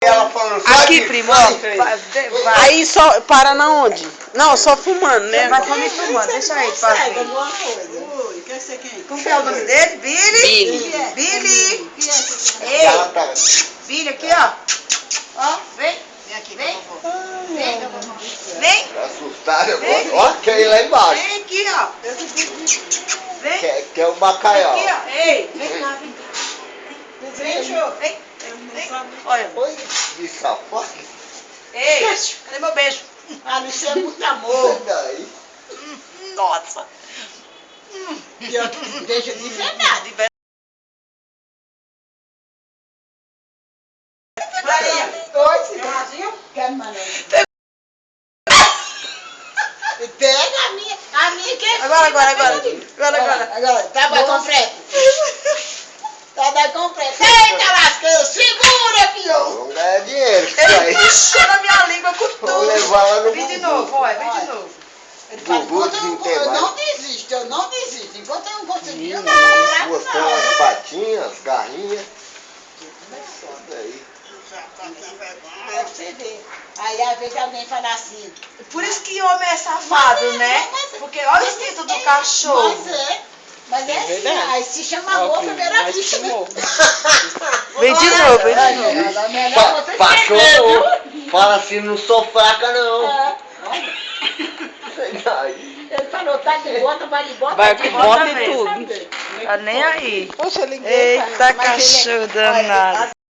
Ela falando só Aqui, de primo, ó. Aí só para na onde? Não, só fumando, né? Vai só me filmando, deixa aí pra ver. Oi, quer ser quem? Como que é o nome dele? Billy? Billy. Billy! ela tá... Billy, aqui, ó. Ó, vem. Vem aqui, Vem. por favor. Vem. Tá assustada agora. Ó, quer ir lá embaixo. Vem aqui, ó. Vem. Quer o bacalhau. Aqui, ó. Ei, vem cá, vem cá. Vem, show. Vem. Olha. Oi, de safado. Ei, cadê meu beijo? Ah, isso é muito amor. Daí. Nossa. E eu deixo de verdade. Oi, cidadinho. Quer mandar? Pega a minha que é Agora. Tá bom, completo. Tá bem completo. Eita, lasqueira, segura aqui, ó. Vamos ganhar dinheiro com isso Ele aí. puxou na minha língua com Vamos tudo. levar lá no Vem de bumbum. novo, olha, vem de novo. Ele fala, Gugu enquanto eu não desisto, eu não desisto. Enquanto eu não conseguir, eu não vou Mostrando as patinhas, as garrinhas. Isso aí. Pra você ver. Aí às vezes alguém fala assim. Por isso que homem é safado, né? Porque olha o instinto do cachorro. Mas é assim, aí se chama amor à primeira vista. Vem de novo, vem de novo. Cachorro, fala assim, não sou fraca não. É. Sei daí. Ele falou, tá de bota, vai de bota. Vai de com bota bota e mesmo. tudo. Tá nem aí. Poxa, eu liguei. Eita, cachorro danado.